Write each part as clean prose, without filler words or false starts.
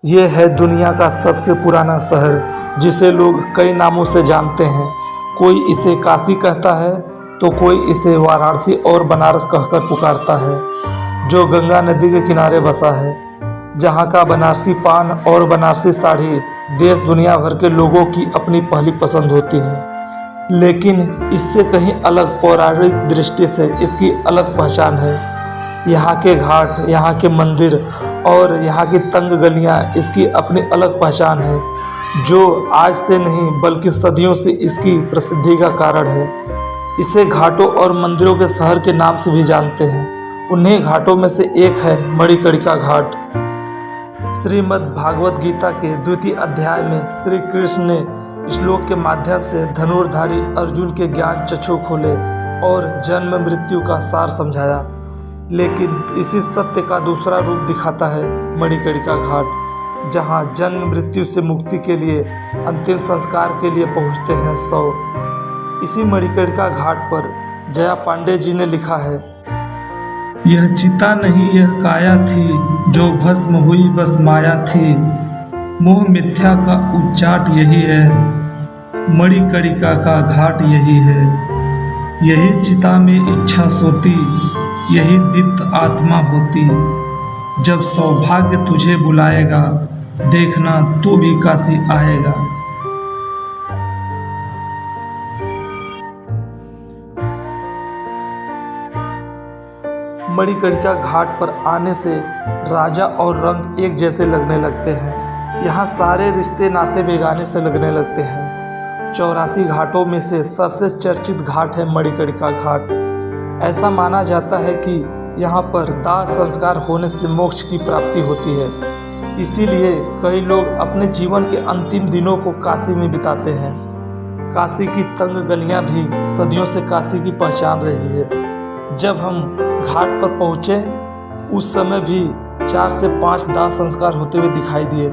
ये है दुनिया का सबसे पुराना शहर, जिसे लोग कई नामों से जानते हैं। कोई इसे काशी कहता है तो कोई इसे वाराणसी और बनारस कहकर पुकारता है, जो गंगा नदी के किनारे बसा है। जहाँ का बनारसी पान और बनारसी साड़ी देश दुनिया भर के लोगों की अपनी पहली पसंद होती है, लेकिन इससे कहीं अलग पौराणिक दृष्टि से इसकी अलग पहचान है। यहाँ के घाट, यहाँ के मंदिर और यहाँ की तंग गलियाँ इसकी अपनी अलग पहचान है, जो आज से नहीं बल्कि सदियों से इसकी प्रसिद्धि का कारण है। इसे घाटों और मंदिरों के शहर के नाम से भी जानते हैं। उन्हीं घाटों में से एक है मणिकर्णिका घाट। श्रीमद् भागवत गीता के द्वितीय अध्याय में श्री कृष्ण ने श्लोक के माध्यम से धनुर्धारी अर्जुन के ज्ञान चक्षु खोले और जन्म मृत्यु का सार समझाया। लेकिन इसी सत्य का दूसरा रूप दिखाता है मणिकर्णिका घाट, जहाँ जन्म मृत्यु से मुक्ति के लिए अंतिम संस्कार के लिए पहुँचते हैं 100। इसी मणिकर्णिका घाट पर जया पांडे जी ने लिखा है, यह चिता नहीं यह काया थी, जो भस्म हुई बस माया थी। मोह मिथ्या का उच्चाट यही है, मणिकर्णिका का घाट यही है। यही चिता में इच्छा सोती, यही दीप्त आत्मा होती। जब सौभाग्य तुझे बुलाएगा, देखना तू भी काशी आएगा। मणिकर्णिका घाट पर आने से राजा और रंग एक जैसे लगने लगते हैं। यहाँ सारे रिश्ते नाते बेगाने से लगने लगते हैं। 84 घाटों में से सबसे चर्चित घाट है मणिकर्णिका घाट। ऐसा माना जाता है कि यहाँ पर दाह संस्कार होने से मोक्ष की प्राप्ति होती है। इसीलिए कई लोग अपने जीवन के अंतिम दिनों को काशी में बिताते हैं। काशी की तंग गलियाँ भी सदियों से काशी की पहचान रही है। जब हम घाट पर पहुँचे उस समय भी 4 से 5 दाह संस्कार होते हुए दिखाई दिए।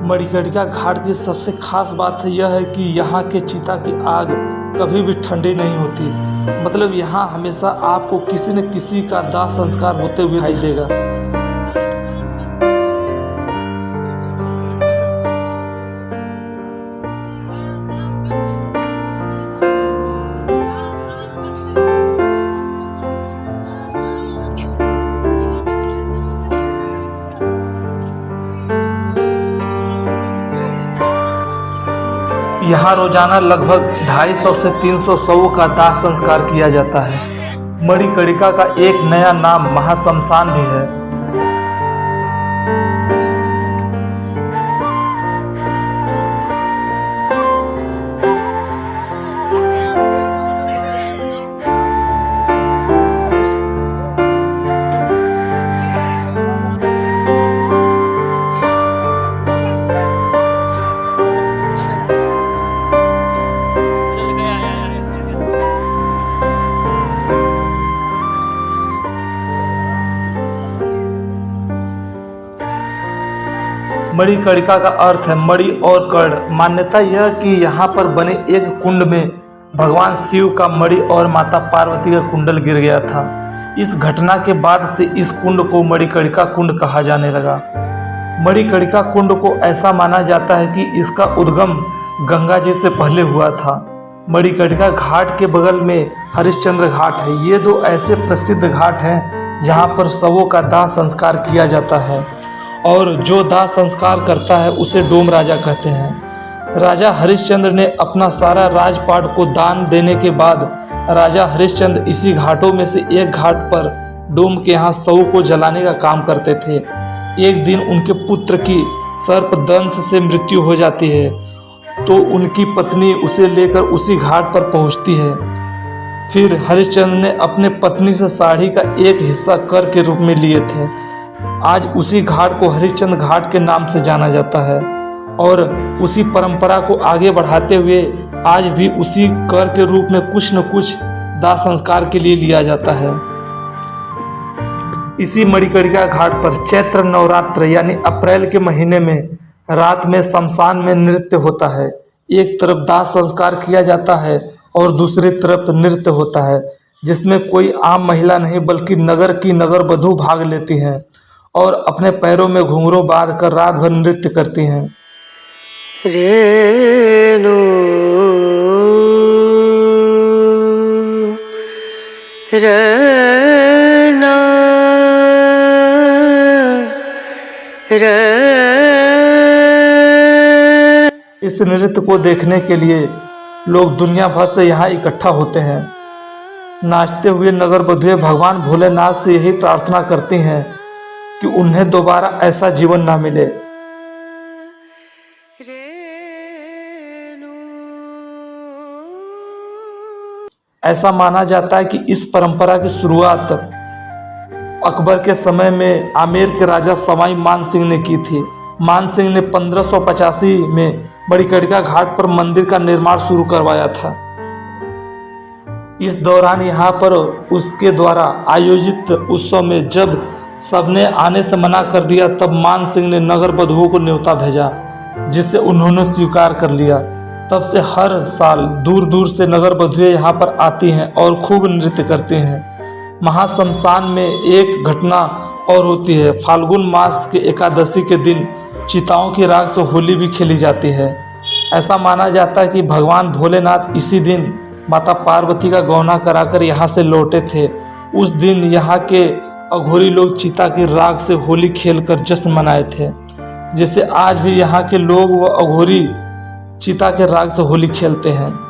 मणिकर्णिका घाट की सबसे खास बात यह है कि यहाँ के चिता की आग कभी भी ठंडी नहीं होती। मतलब यहाँ हमेशा आपको किसी न किसी का दाह संस्कार होते हुए दिखाई देगा। यहाँ रोजाना लगभग 250 से 300 शवों का दाह संस्कार किया जाता है। मणिकर्णिका का एक नया नाम महाश्मशान भी है। मणिकर्णिका का अर्थ है मणि और कर्ण। मान्यता यह कि यहाँ पर बने एक कुंड में भगवान शिव का मणि और माता पार्वती का कुंडल गिर गया था। इस घटना के बाद से इस कुंड को मणिकर्णिका कुंड कहा जाने लगा। मणिकर्णिका कुंड को ऐसा माना जाता है कि इसका उद्गम गंगा जी से पहले हुआ था। मणिकर्णिका घाट के बगल में हरिश्चंद्र घाट है। ये 2 ऐसे प्रसिद्ध घाट हैं जहाँ पर शवों का दाह संस्कार किया जाता है, और जो दाह संस्कार करता है उसे डोम राजा कहते हैं। राजा हरिश्चंद्र ने अपना सारा राजपाट को दान देने के बाद राजा हरिश्चंद्र इसी घाटों में से एक घाट पर डोम के यहाँ शव को जलाने का काम करते थे। एक दिन उनके पुत्र की सर्पदंश से मृत्यु हो जाती है, तो उनकी पत्नी उसे लेकर उसी घाट पर पहुँचती है। फिर हरिश्चंद्र ने अपने पत्नी से साड़ी का एक हिस्सा कर के रूप में लिए थे। आज उसी घाट को हरिश्चंद्र घाट के नाम से जाना जाता है, और उसी परंपरा को आगे बढ़ाते हुए आज भी उसी कर के रूप में कुछ न कुछ दाह संस्कार के लिए लिया जाता है। इसी मणिकर्णिका घाट पर चैत्र नवरात्र यानी अप्रैल के महीने में रात में शमशान में नृत्य होता है। एक तरफ दाह संस्कार किया जाता है और दूसरी तरफ नृत्य होता है, जिसमें कोई आम महिला नहीं बल्कि नगर की नगर वधू भाग लेती हैं और अपने पैरों में घुंघरू बांध कर रात भर नृत्य करती हैं। रेणु रैना इस नृत्य को देखने के लिए लोग दुनिया भर से यहाँ इकट्ठा होते हैं। नाचते हुए नगर बधुए भगवान भोलेनाथ से यही प्रार्थना करती हैं कि उन्हें दोबारा ऐसा जीवन ना मिले। ऐसा माना जाता है कि इस परंपरा की शुरुआत अकबर के समय में आमेर के राजा सवाई मान सिंह ने की थी। मान सिंह ने 1585 में मणिकर्णिका घाट पर मंदिर का निर्माण शुरू करवाया था। इस दौरान यहाँ पर उसके द्वारा आयोजित उत्सव में जब सबने आने से मना कर दिया, तब मान सिंह ने नगर बधुओं को न्योता भेजा, जिसे उन्होंने स्वीकार कर लिया। तब से हर साल दूर दूर से नगर बधुए यहाँ पर आती हैं और खूब नृत्य करते हैं। महाशमशान में एक घटना और होती है। फाल्गुन मास के एकादशी के दिन चिताओं की राख से होली भी खेली जाती है। ऐसा माना जाता है कि भगवान भोलेनाथ इसी दिन माता पार्वती का गौना कराकर यहाँ से लौटे थे। उस दिन यहाँ के अघोरी लोग चिता की राख से होली खेलकर जश्न मनाए थे, जिससे आज भी यहाँ के लोग व अघोरी चिता के राख से होली खेलते हैं।